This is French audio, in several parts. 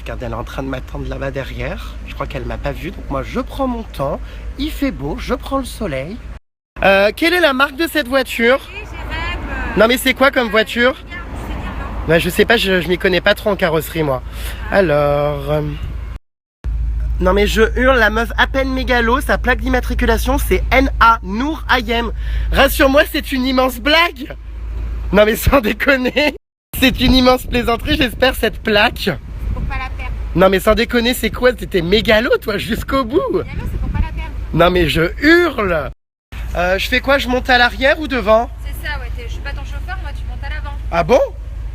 Regarde, elle est en train de m'attendre là-bas derrière. Je crois qu'elle m'a pas vu, donc moi je prends mon temps. Il fait beau, je prends le soleil. Quelle est la marque de cette voiture? Non mais c'est quoi comme voiture? Bah, je sais pas, je m'y connais pas trop en carrosserie moi. Alors... Non mais je hurle, la meuf à peine mégalo, sa plaque d'immatriculation c'est NA, Nour Ayem. Rassure-moi, c'est une immense blague. Non mais sans déconner, c'est une immense plaisanterie, j'espère, cette plaque. Pour pas la perdre. Non mais sans déconner, c'est quoi? T'étais mégalo toi jusqu'au bout. Mégalo, c'est pour pas la perdre. Non mais je hurle. Je fais quoi? Je monte à l'arrière ou devant? C'est ça, ouais, je suis pas ton chauffeur, moi tu montes à l'avant. Ah bon?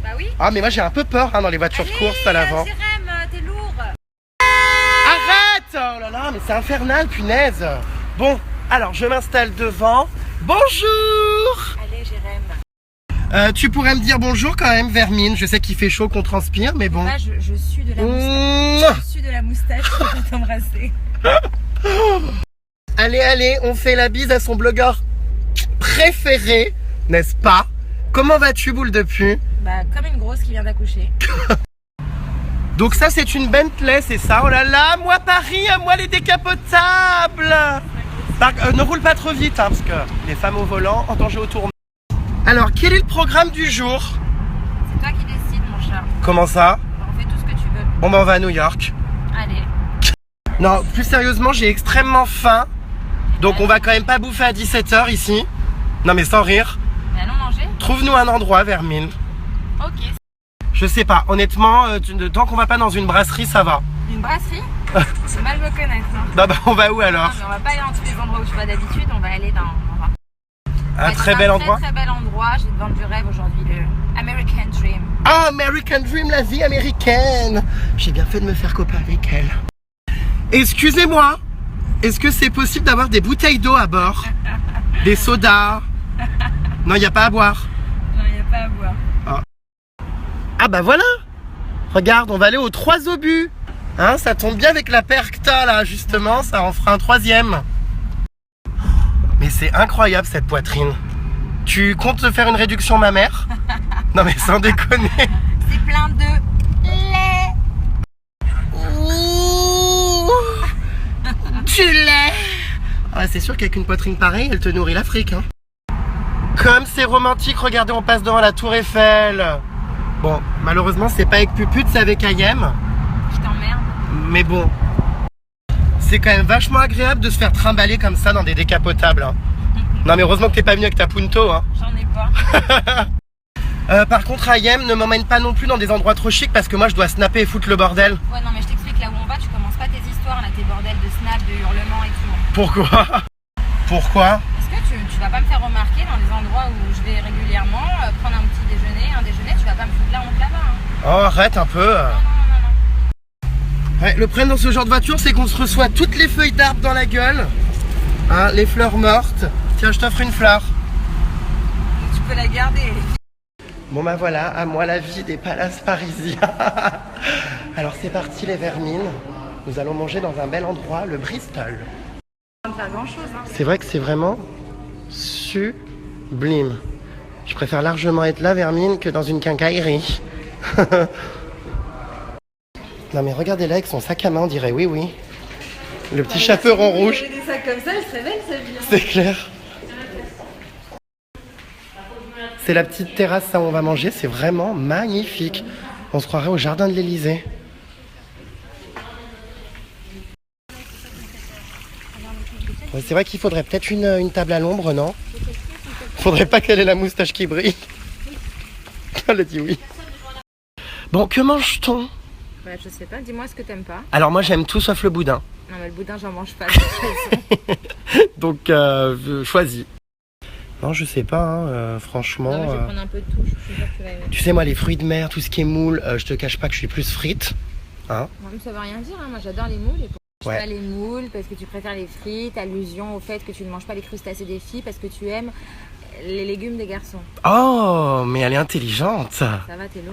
Bah oui. Ah mais moi j'ai un peu peur dans les voitures de course à l'avant. Jérém, t'es lourd. Arrête! Oh là là, mais c'est infernal, punaise. Bon, alors je m'installe devant. Bonjour! Allez Jérém. Tu pourrais me dire bonjour quand même, Vermine. Je sais qu'il fait chaud, qu'on transpire, mais bon. Là, je suis de la moustache. Je suis de la moustache, je vais t'embrasser. Allez, allez, on fait la bise à son blogueur préféré, n'est-ce pas? Comment vas-tu, boule de pu? Bah, comme une grosse qui vient d'accoucher. Donc ça, c'est une Bentley, c'est ça? Oh là là, moi Paris, à moi les décapotables. Ne roule pas trop vite, hein, parce que les femmes au volant, en danger au tournant. Alors, quel est le programme du jour? C'est toi qui décides, mon chat. Comment ça? On fait tout ce que tu veux. Bon, ben on va à New York. Allez. Non, plus sérieusement, j'ai extrêmement faim. Donc on va quand même pas bouffer à 17h ici. Non mais sans rire. Mais allons manger. Trouve-nous un endroit, Vermine. Ok. Je sais pas, honnêtement, tant qu'on va pas dans une brasserie, ça va. Une brasserie? C'est mal me connaître. Hein. Bah on va où alors? Non, mais on va pas aller dans tous les endroits où tu vas d'habitude, on va aller dans... Un très bel endroit? Très bel endroit, je vais te vendre du rêve aujourd'hui, le American Dream. Ah, American Dream, la vie américaine. J'ai bien fait de me faire copain avec elle. Excusez-moi, est-ce que c'est possible d'avoir des bouteilles d'eau à bord? Des sodas? Non, il n'y a pas à boire. Non, il n'y a pas à boire. Ah bah voilà. Regarde, on va aller aux 3 obus. Hein, ça tombe bien avec la paire que t'as là, justement, ça en fera un 3e. Mais c'est incroyable cette poitrine. Tu comptes te faire une réduction mammaire? Non mais sans déconner. C'est plein de lait. Ouh, du lait. Ah, c'est sûr qu'avec une poitrine pareille, elle te nourrit l'Afrique. Hein. Comme c'est romantique, regardez, on passe devant la Tour Eiffel. Bon, malheureusement, c'est pas avec Puput, c'est avec Ayem. Je t'emmerde. Mais bon, c'est quand même vachement agréable de se faire trimballer comme ça dans des décapotables. Hein. Non mais heureusement que t'es pas venu avec ta Punto. Hein. J'en ai pas. Par contre, Ayem, ne m'emmène pas non plus dans des endroits trop chics parce que moi je dois snapper et foutre le bordel. Ouais, non, mais je t'explique, là où on va, tu commences pas tes histoires, là, tes bordels de snap, de hurlements et tout. Pourquoi? Pourquoi? Est-ce que tu vas pas me faire remarquer dans les endroits où je vais régulièrement prendre un petit déjeuner, un déjeuner, tu vas pas me foutre la honte là-bas. Hein. Oh, arrête un peu. Non. Ouais, le problème dans ce genre de voiture, c'est qu'on se reçoit toutes les feuilles d'arbre dans la gueule. Hein, les fleurs mortes. Tiens, je t'offre une fleur. Tu peux la garder. Bon bah voilà, à moi la vie des palaces parisiens. Alors c'est parti les vermines. Nous allons manger dans un bel endroit, le Bristol. Ça ne faire grand chose. Hein. C'est vrai que c'est vraiment sublime. Je préfère largement être là, Vermine, que dans une quincaillerie. Non mais regardez là avec son sac à main, on dirait oui. Le petit chaperon rouge. Des sacs comme ça, elle serait belle sa vie. C'est clair. C'est la petite terrasse où on va manger, c'est vraiment magnifique. On se croirait au jardin de l'Elysée. Ouais, c'est vrai qu'il faudrait peut-être une table à l'ombre, non? Faudrait pas qu'elle ait la moustache qui brille. Elle a dit oui. Bon, que mange-t-on? Bah, je sais pas, dis-moi ce que t'aimes pas. Alors moi j'aime tout sauf le boudin. Non mais le boudin j'en mange pas de toute façon. Donc choisis. Non je sais pas, hein, franchement. Non, mais je vais prendre un peu de tout, je suis sûre que tu vas aimer. Tu sais moi les fruits de mer, tout ce qui est moule, je te cache pas que je suis plus frite. Hein? Non, mais ça veut rien dire, hein. Moi j'adore les moules. Et pour... Ouais. Pas les moules parce que tu préfères les frites, allusion au fait que tu ne manges pas les crustacés des filles parce que tu aimes les légumes des garçons. Oh mais elle est intelligente. Ça va, t'es lourd.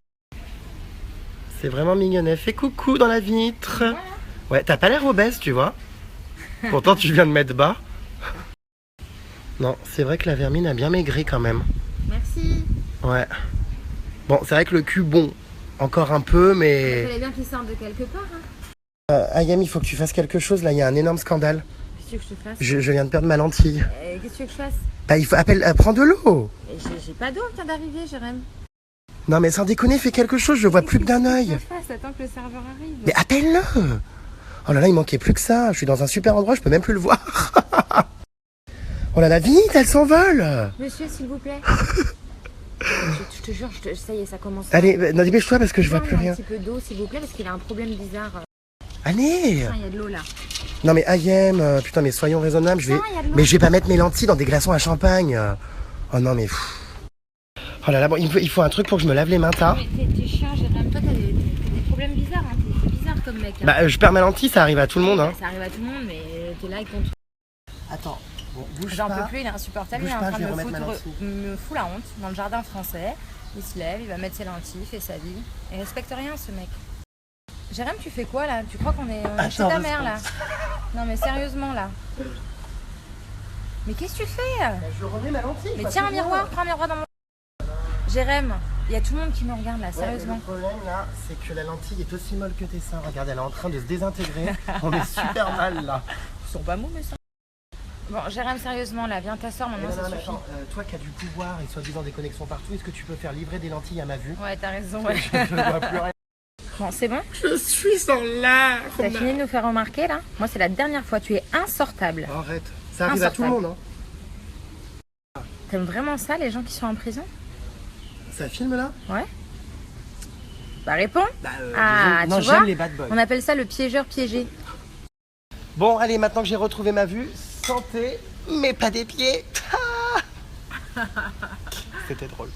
C'est vraiment mignonnet. Fais coucou dans la vitre. Ouais, t'as pas l'air obèse, tu vois. Pourtant, tu viens de mettre bas. Non, c'est vrai que la vermine a bien maigri quand même. Merci. Ouais. Bon, c'est vrai que le cul, bon. Encore un peu, Il mais... fallait bien qu'ils sortent de quelque part. Hein. Ayam, il faut que tu fasses quelque chose, là, il y a un énorme scandale. Qu'est-ce que tu veux que je te fasse Je viens de perdre ma lentille. Qu'est-ce que tu veux que je fasse Bah, il faut... prends de l'eau. J'ai pas d'eau, vient d'arriver, Jérém. Non, mais sans déconner, fais quelque chose, je vois plus que d'un œil. Qu'est-ce que je fasse? Attends que le serveur arrive. Mais appelle-le. Oh là là, il manquait plus que ça. Je suis dans un super endroit, je peux même plus le voir. Oh là là, vite, elle s'envole. Monsieur, s'il vous plaît. je te jure, ça y est, ça commence. Allez, non, dépêche-toi parce que je vois plus rien. Un petit peu d'eau, s'il vous plaît, parce qu'il a un problème bizarre. Allez. Il y a de l'eau là. Non mais Ayem, putain, mais soyons raisonnables. Ça, y a de l'eau. Mais je vais pas mettre mes lentilles dans des glaçons à champagne. Oh non, mais... Oh là là, bon, il faut un truc pour que je me lave les mains, tard. Mais t'es chiant, Jérém. Toi, t'as des problèmes bizarres. Hein. T'es bizarre comme mec. Hein. Bah, je perds ma lentille, ça arrive à tout le monde. Hein. Ça arrive à tout le monde, mais t'es là avec ton... Attends, bon, bouge J'en pas. peux plus, il est insupportable. Bouge Il est en pas, train je vais de remettre ma lentille. me fout la honte dans le jardin français. Il se lève, il va mettre ses lentilles, il fait sa vie. Il respecte rien, ce mec. Jérém, tu fais quoi là? Tu crois qu'on est chez ta mère là? Non mais sérieusement là. Mais qu'est-ce que tu fais? Bah, je remets ma lentille. Mais tiens un miroir, prends un miroir dans mon... Jérém, il y a tout le monde qui me regarde là, Ouais, sérieusement. le problème là, c'est que la lentille est aussi molle que tes seins. Regarde, elle est en train de se désintégrer. On est super mal là. Ils sont pas mous mais ça. Bon, Jérém, sérieusement là, viens t'asseoir maintenant, ça suffit. Attends, toi qui as du pouvoir et soi-disant des connexions partout, est-ce que tu peux faire livrer des lentilles à ma vue? Ouais, t'as raison, ouais. Je ne vois plus rien. Bon, c'est bon? Je suis en larmes. T'as fini de nous faire remarquer là? Moi, c'est la dernière fois, tu es insortable. Arrête, ça arrive à tout le monde. Hein. T'aimes vraiment ça, les gens qui sont en prison? Ça filme là? Ouais. Bah réponds. Bah, Ah, non, tu vois, j'aime les bad boys. on appelle ça le piégeur piégé. Bon, allez, maintenant que j'ai retrouvé ma vue, santé, mais pas des pieds. C'était drôle.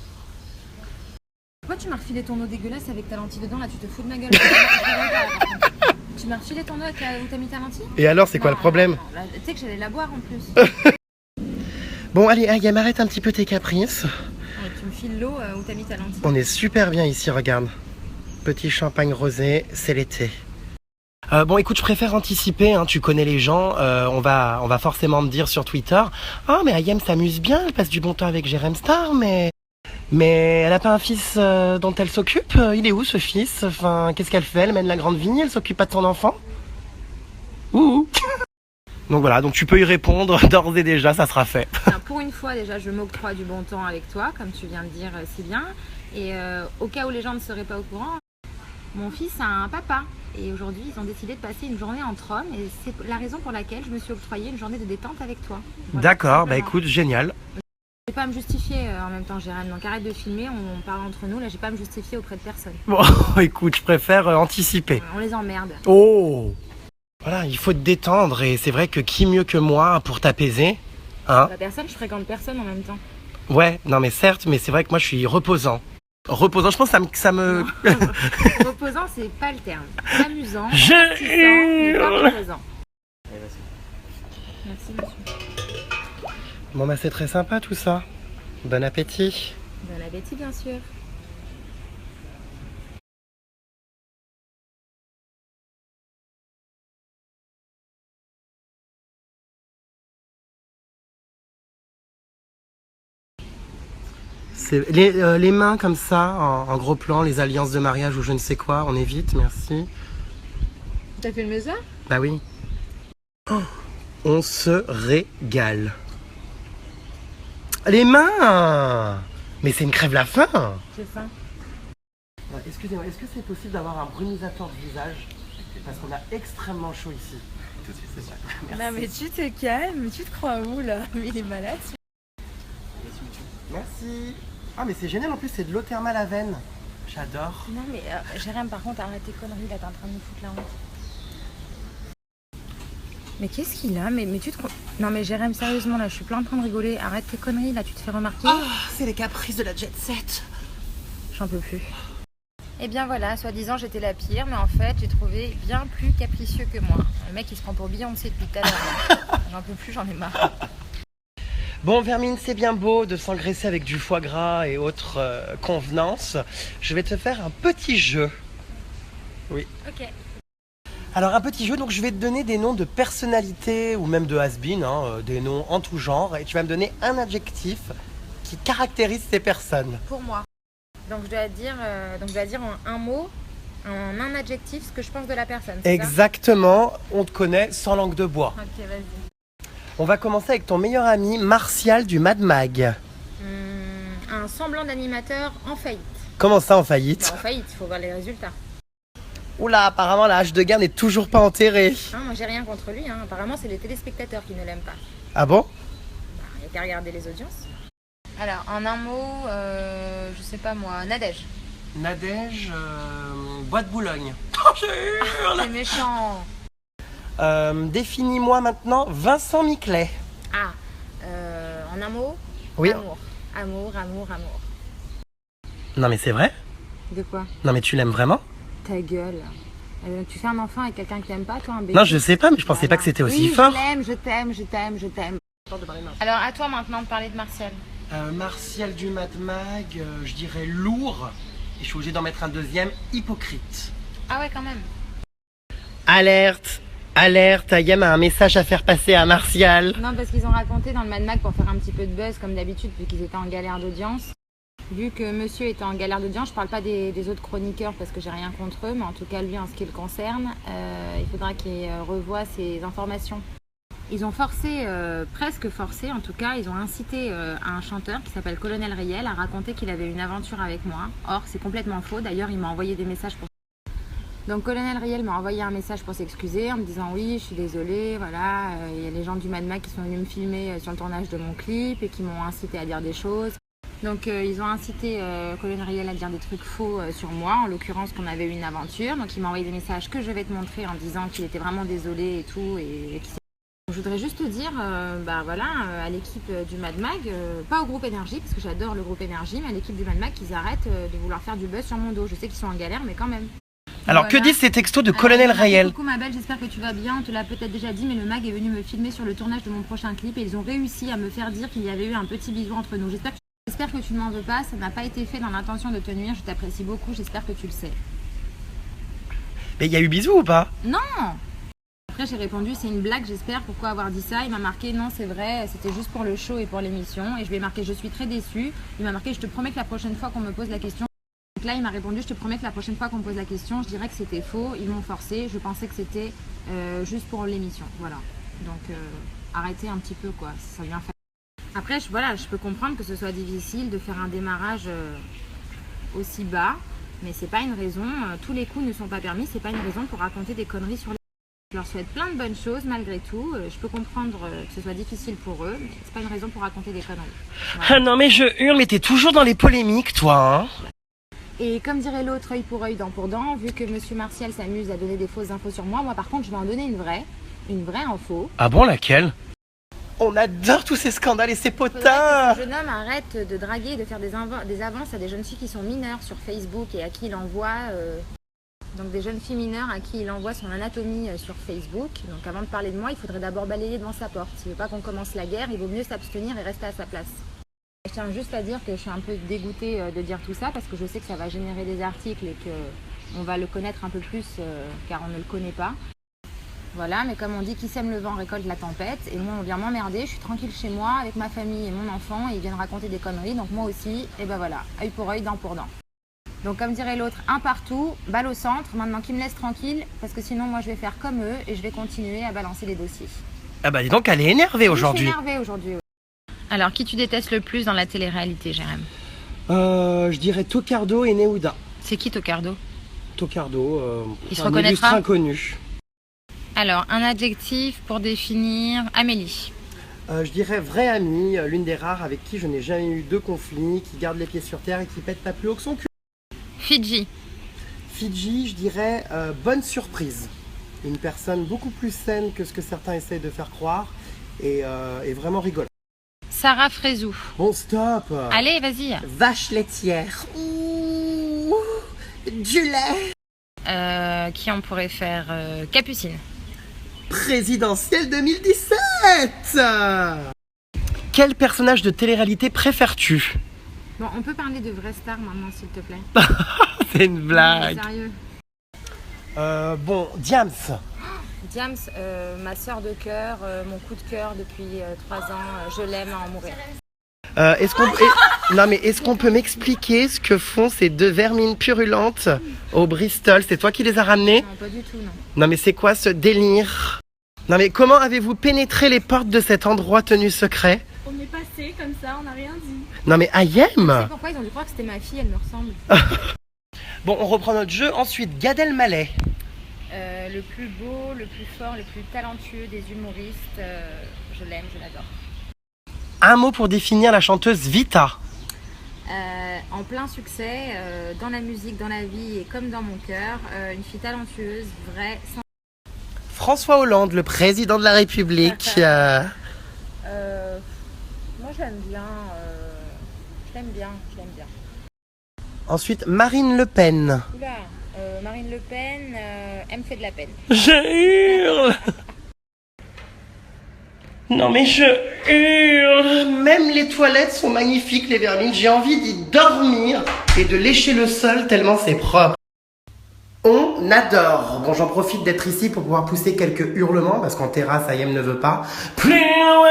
Pourquoi tu m'as refilé ton eau dégueulasse avec ta lentille dedans là? Tu te fous de ma gueule. Tu m'as refilé ton eau où t'as mis ta lentille? Et alors, c'est quoi Non, le problème? non, là, tu sais que j'allais la boire en plus. Bon, allez, Ayam, arrête un petit peu tes caprices. Ouais, tu me files l'eau où t'as mis ta lentille. On est super bien ici, regarde. Petit champagne rosé, c'est l'été. Bon, écoute, je préfère anticiper, hein, tu connais les gens, on va forcément me dire sur Twitter, ah mais Ayem s'amuse bien, elle passe du bon temps avec Jérém Star, mais elle a pas un fils dont elle s'occupe. Il est où ce fils? Enfin, qu'est-ce qu'elle fait? Elle mène la grande vie, elle s'occupe pas de ton enfant? Ouh. Donc voilà, donc tu peux y répondre d'ores et déjà, ça sera fait. Alors, pour une fois déjà, je m'octroie du bon temps avec toi, comme tu viens de dire si bien. Et au cas où les gens ne seraient pas au courant, mon fils a un papa. Et aujourd'hui, ils ont décidé de passer une journée entre hommes. Et c'est la raison pour laquelle je me suis octroyé une journée de détente avec toi. Voilà, D'accord, bah simplement. écoute, génial. J'ai pas à me justifier en même temps, Jérém. Donc arrête de filmer, on parle entre nous. Là, j'ai pas à me justifier auprès de personne. Bon, écoute, je préfère anticiper. On les emmerde. Oh! Voilà, il faut te détendre et c'est vrai que qui mieux que moi pour t'apaiser, hein? La personne, je fréquente personne en même temps. Ouais, non mais certes, mais c'est vrai que moi je suis reposant. Reposant, je pense que ça me... Reposant, c'est pas le terme. Amusant, Je mais pas hurle. reposant. Merci, monsieur. Bon bah c'est très sympa tout ça. Bon appétit. Bon appétit, bien sûr. C'est les mains comme ça, en gros plan, les alliances de mariage ou je ne sais quoi, on évite, merci. T'as filmé ça? Bah oui. Oh, on se régale. Les mains! Mais c'est une crève la faim! J'ai faim. Excusez-moi, est-ce que c'est possible d'avoir un brumisateur de visage? Parce qu'on a extrêmement chaud ici. Tout de suite, c'est ça. Non mais tu te calmes, tu te crois où là? Mais il est malade. Merci. Ah mais c'est génial, en plus c'est de l'eau thermale à veine. J'adore. Non mais Jérém, par contre, arrête tes conneries là, t'es en train de me foutre la honte. Mais qu'est-ce qu'il a? Mais tu te... Non mais Jérém, sérieusement là, je suis plein en train de rigoler. Arrête tes conneries là, tu te fais remarquer. Ah, c'est les caprices de la jet set. J'en peux plus. Eh bien voilà, soi-disant j'étais la pire, mais en fait j'ai trouvé bien plus capricieux que moi. Le mec il se prend pour Beyoncé depuis tout à l'heure. J'en peux plus, j'en ai marre. Bon Vermine, c'est bien beau de s'engraisser avec du foie gras et autres convenances. Je vais te faire un petit jeu. Oui. Ok. Alors un petit jeu, donc je vais te donner des noms de personnalités ou même de has-been, hein, des noms en tout genre, et tu vas me donner un adjectif qui caractérise ces personnes. Pour moi. Donc je dois dire en un mot, en un adjectif, ce que je pense de la personne. C'est Exactement, on te connaît sans langue de bois. ça? Ok, vas-y. On va commencer avec ton meilleur ami Martial du Mad Mag. Un semblant d'animateur en faillite. Comment ça en faillite? En faillite, il faut voir les résultats. Oula, apparemment la hache de guerre n'est toujours pas enterrée. Moi j'ai rien contre lui, apparemment c'est les téléspectateurs qui ne l'aiment pas. Ah bon? Il n'y a qu'à regarder les audiences. Alors en un mot, je sais pas moi, Nadège. Nadège, Bois de Boulogne. Oh, j'ai eu C'est méchant. Définis-moi maintenant Vincent Miclet. En un mot, Oui. Amour. Non mais c'est vrai? De quoi? Non mais tu l'aimes vraiment? Ta gueule. Tu fais un enfant avec quelqu'un que t'aimes pas, toi, un bébé? Non je sais pas, mais je pensais pas que c'était aussi fort. Je t'aime. Alors à toi maintenant de parler de Martial. Martial du Mad Mag, je dirais lourd. Et je suis obligé d'en mettre un deuxième, hypocrite. Ah ouais, quand même. Alerte, Ayem a un message à faire passer à Martial. Non, parce qu'ils ont raconté dans le Mad Mag pour faire un petit peu de buzz, comme d'habitude, vu qu'ils étaient en galère d'audience. Vu que monsieur était en galère d'audience, je parle pas des autres chroniqueurs parce que j'ai rien contre eux, mais en tout cas lui en ce qui le concerne, il faudra qu'il revoie ses informations. Ils ont presque forcé en tout cas, ils ont incité un chanteur qui s'appelle Colonel Riel à raconter qu'il avait une aventure avec moi. Or c'est complètement faux, d'ailleurs il m'a envoyé des messages pour... Donc Colonel Riel m'a envoyé un message pour s'excuser en me disant oui je suis désolée, voilà, il y a les gens du Mad Mag qui sont venus me filmer sur le tournage de mon clip et qui m'ont incité à dire des choses. Donc ils ont incité Colonel Riel à dire des trucs faux sur moi, en l'occurrence qu'on avait eu une aventure. Donc il m'a envoyé des messages que je vais te montrer en disant qu'il était vraiment désolé et tout. Je voudrais juste te dire, à l'équipe du Mad Mag, pas au groupe Énergie, parce que j'adore le groupe Énergie, mais à l'équipe du Mad Mag, qu'ils arrêtent de vouloir faire du buzz sur mon dos. Je sais qu'ils sont en galère, mais quand même. Alors que disent ces textos de Colonel Riel? Coucou ma belle, j'espère que tu vas bien. On te l'a peut-être déjà dit, mais le Mag est venu me filmer sur le tournage de mon prochain clip et ils ont réussi à me faire dire qu'il y avait eu un petit bisou entre nous. J'espère que tu ne m'en veux pas, ça n'a pas été fait dans l'intention de te nuire, je t'apprécie beaucoup, j'espère que tu le sais. Mais il y a eu bisous ou pas? Non! Après j'ai répondu c'est une blague, j'espère, pourquoi avoir dit ça? Il m'a marqué non c'est vrai, c'était juste pour le show et pour l'émission. Et je lui ai marqué je suis très déçue. Il m'a marqué je te promets que la prochaine fois qu'on me pose la question... Donc là il m'a répondu je te promets que la prochaine fois qu'on me pose la question je dirais que c'était faux, ils m'ont forcé, je pensais que c'était juste pour l'émission. Voilà, donc arrêtez un petit peu quoi, ça vient faire... Après je peux comprendre que ce soit difficile de faire un démarrage aussi bas, mais c'est pas une raison, tous les coups ne sont pas permis, c'est pas une raison pour raconter des conneries sur les... Je leur souhaite plein de bonnes choses malgré tout. Je peux comprendre que ce soit difficile pour eux, mais c'est pas une raison pour raconter des conneries. Voilà. Ah non mais je hurle, mais t'es toujours dans les polémiques toi, hein? Et comme dirait l'autre, œil pour œil, dent pour dent, vu que monsieur Martial s'amuse à donner des fausses infos sur moi, moi par contre je vais en donner une vraie info. Ah bon, laquelle? On adore tous ces scandales et ces potins. Ce jeune homme arrête de draguer et de faire des avances à des jeunes filles qui sont mineures sur Facebook et à qui il envoie... Donc des jeunes filles mineures à qui il envoie son anatomie sur Facebook. Donc avant de parler de moi, il faudrait d'abord balayer devant sa porte. S'il veut pas qu'on commence la guerre, il vaut mieux s'abstenir et rester à sa place. Je tiens juste à dire que je suis un peu dégoûtée de dire tout ça parce que je sais que ça va générer des articles et qu'on va le connaître un peu plus car on ne le connaît pas. Voilà, mais comme on dit, qui sème le vent récolte la tempête. Et moi, on vient m'emmerder, je suis tranquille chez moi avec ma famille et mon enfant et ils viennent raconter des conneries. Donc moi aussi, et ben voilà, œil pour œil, dent pour dent. Donc comme dirait l'autre, un partout, balle au centre, maintenant qu'ils me laissent tranquille, parce que sinon moi je vais faire comme eux et je vais continuer à balancer les dossiers. Ah bah dis donc, elle est énervée aujourd'hui. Je suis énervée aujourd'hui. Alors qui tu détestes le plus dans la télé-réalité, Jérém? Je dirais Tocardo et Neouda. C'est qui Tocardo? Tocardo, il se un reconnaîtra illustre inconnu. Alors un adjectif pour définir Amélie. Je dirais vraie amie, l'une des rares avec qui je n'ai jamais eu de conflit, qui garde les pieds sur terre et qui pète pas plus haut que son cul. Fidji, je dirais bonne surprise. Une personne beaucoup plus saine que ce que certains essayent de faire croire et vraiment rigolo. Sarah Frézou. Bon, stop. Allez, vas-y. Vache laitière. Ouh, du lait. Qui on pourrait faire Capucine. Présidentielle 2017. Quel personnage de télé-réalité préfères-tu? Bon, on peut parler de vraies stars maintenant, s'il te plaît. C'est une blague. Non, sérieux. Bon, Diams. Diams, ma sœur de cœur, mon coup de cœur depuis 3 ans, je l'aime à en mourir. Non mais est-ce qu'on peut m'expliquer ce que font ces deux vermines purulentes au Bristol? C'est toi qui les as ramenées? Non, pas du tout, non. Non mais c'est quoi ce délire? Non mais comment avez-vous pénétré les portes de cet endroit tenu secret? On est passé comme ça, on n'a rien dit. Non mais Ayem! C'est pourquoi ils ont dû croire que c'était ma fille, elle me ressemble. Bon, on reprend notre jeu. Ensuite, Gad Elmaleh. Le plus beau, le plus fort, le plus talentueux des humoristes. Je l'aime, je l'adore. Un mot pour définir la chanteuse Vita. En plein succès, dans la musique, dans la vie et comme dans mon cœur, une fille talentueuse, vraie, sans... François Hollande, le président de la République. Moi je l'aime bien, je l'aime bien. Ensuite, Marine Le Pen. Oula, Marine Le Pen, elle me fait de la peine. Je hurle. Non mais je hurle. Même les toilettes sont magnifiques, les vermines. J'ai envie d'y dormir et de lécher le sol tellement c'est propre. On adore. Bon, j'en profite d'être ici pour pouvoir pousser quelques hurlements parce qu'en terrasse, Ayem ne veut pas. Plus loin.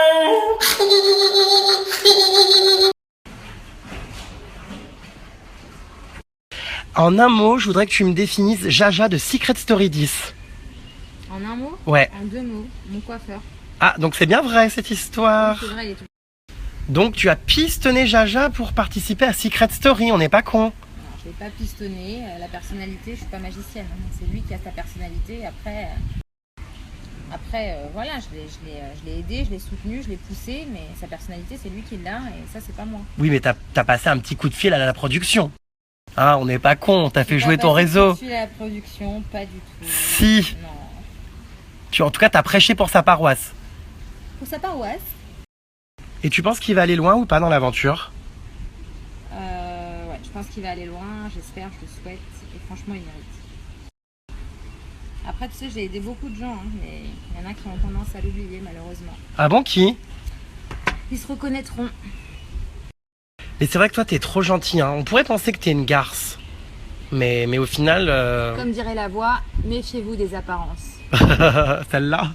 En un mot, je voudrais que tu me définisses Jaja de Secret Story 10. En un mot? Ouais. En deux mots, mon coiffeur. Ah, donc c'est bien vrai cette histoire. C'est vrai, il est tout. Donc tu as pistonné Jaja pour participer à Secret Story, on n'est pas con. Non, je l'ai pas pistonné, la personnalité, je suis pas magicienne. C'est lui qui a sa personnalité. Après, voilà, je l'ai aidé, je l'ai soutenu, je l'ai poussé, mais sa personnalité, c'est lui qui l'a et ça, c'est pas moi. Oui, mais t'as passé un petit coup de fil à la production. Hein, on n'est pas con, t'as fait jouer ton Pas réseau. Je suis à la production, pas du tout. Si. Non. En tout cas, t'as prêché pour sa paroisse. Pour sa paroisse. Et tu penses qu'il va aller loin ou pas dans l'aventure? Ouais, je pense qu'il va aller loin, j'espère, je le souhaite, et franchement, il mérite. Après, tu sais, j'ai aidé beaucoup de gens, hein, mais il y en a qui ont tendance à l'oublier, malheureusement. Ah bon, qui? Ils se reconnaîtront. Mais c'est vrai que toi, t'es trop gentil, hein. On pourrait penser que t'es une garce. Mais au final... Comme dirait la voix, méfiez-vous des apparences. Celle-là.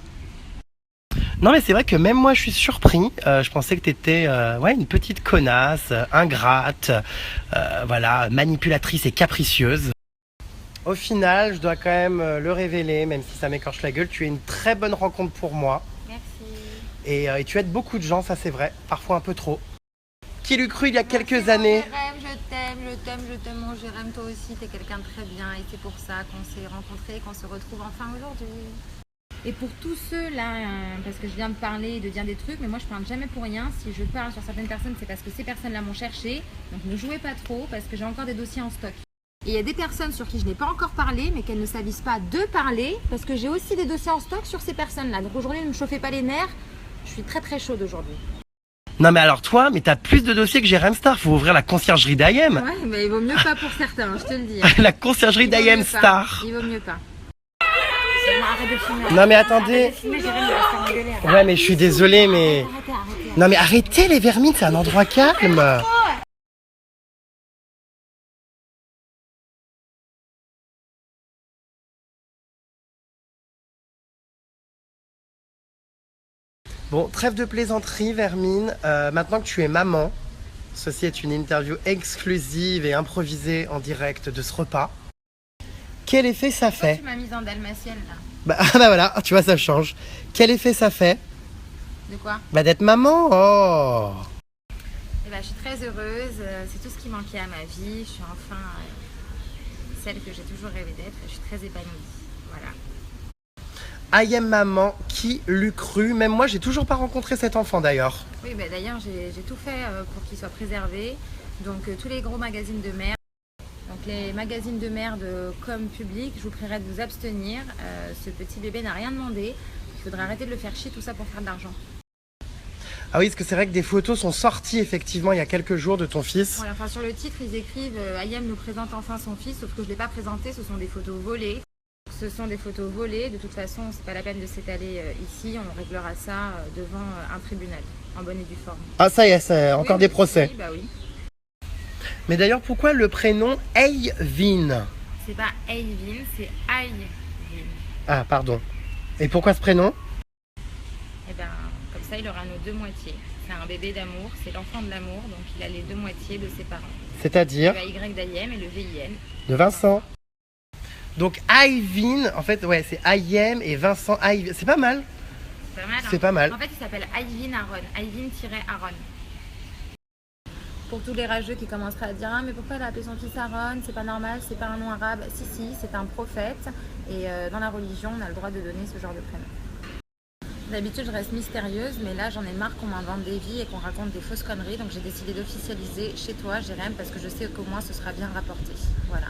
Non mais c'est vrai que même moi je suis surpris. Je pensais que t'étais une petite connasse, ingrate, voilà, manipulatrice et capricieuse. Au final, je dois quand même le révéler, même si ça m'écorche la gueule, tu es une très bonne rencontre pour moi. Merci. Et tu aides beaucoup de gens, ça c'est vrai, parfois un peu trop. Qui l'eût cru il y a quelques années? Je t'aime mon Jérém, toi aussi, t'es quelqu'un de très bien et c'est pour ça qu'on s'est rencontrés, qu'on se retrouve enfin aujourd'hui. Et pour tous ceux là, parce que je viens de parler et de dire des trucs, mais moi je parle jamais pour rien. Si je parle sur certaines personnes, c'est parce que ces personnes-là m'ont cherché. Donc ne jouez pas trop parce que j'ai encore des dossiers en stock. Et il y a des personnes sur qui je n'ai pas encore parlé, mais qu'elles ne s'avisent pas de parler parce que j'ai aussi des dossiers en stock sur ces personnes-là. Donc aujourd'hui, ne me chauffez pas les nerfs. Je suis très très chaude aujourd'hui. Non mais alors toi, mais t'as plus de dossiers que Jérém Star. Faut ouvrir la conciergerie d'Ayem. Ouais, mais il vaut mieux pas pour certains, je te le dis. La conciergerie d'Ayem Star. Il vaut mieux pas. Arrête de filmer. Non mais attendez. Arrête de filmer, Jérém, il va se faire engueuler. Ouais mais je suis désolée mais... Arrêtez. Non mais arrêtez les vermines, c'est un endroit calme. Bon, trêve de plaisanterie, Vermine. Maintenant que tu es maman, ceci est une interview exclusive et improvisée en direct de ce repas. Quel effet ça fait? Tu m'as mise en dalmatienne là. Bah voilà, tu vois, ça change. Quel effet ça fait? De quoi? Bah d'être maman, oh. Eh ben, je suis très heureuse, c'est tout ce qui manquait à ma vie. Je suis enfin celle que j'ai toujours rêvé d'être. Je suis très épanouie. Voilà. Ayem maman, qui l'eût cru? Même moi, j'ai toujours pas rencontré cet enfant d'ailleurs. Oui, bah, d'ailleurs, j'ai tout fait pour qu'il soit préservé. Donc, tous les gros magazines de merde, donc les magazines de merde comme public, je vous prierai de vous abstenir. Ce petit bébé n'a rien demandé. Il faudrait arrêter de le faire chier, tout ça pour faire de l'argent. Ah oui, parce que c'est vrai que des photos sont sorties effectivement il y a quelques jours de ton fils. Voilà, enfin, sur le titre, ils écrivent Ayem nous présente enfin son fils, sauf que je ne l'ai pas présenté, ce sont des photos volées. Ce sont des photos volées, de toute façon, c'est pas la peine de s'étaler ici, on réglera ça devant un tribunal, en bonne et due forme. Ah ça y est, c'est encore des procès. Oui, bah oui. Mais d'ailleurs, pourquoi le prénom Ayvin? C'est pas Ayvin, c'est Ayvin. Ah, pardon. Et pourquoi ce prénom? Eh ben, comme ça, il aura nos deux moitiés. C'est un bébé d'amour, c'est l'enfant de l'amour, donc il a les deux moitiés de ses parents. C'est-à-dire Le AY d'Ayem et le VIN. de Vincent. Donc Ayvin, en fait, ouais, c'est Ayem et Vincent Ayvin. C'est pas mal. C'est pas mal, hein. C'est pas mal. En fait, il s'appelle Ayvin Aaron, Ayvin-Aaron. Pour tous les rageux qui commenceraient à dire ah mais pourquoi il a appelé son fils Aaron, c'est pas normal, c'est pas un nom arabe. Si, c'est un prophète et dans la religion on a le droit de donner ce genre de prénom. D'habitude je reste mystérieuse mais là j'en ai marre qu'on m'invente des vies et qu'on raconte des fausses conneries, donc j'ai décidé d'officialiser chez toi Jérém parce que je sais qu'au moins ce sera bien rapporté. Voilà.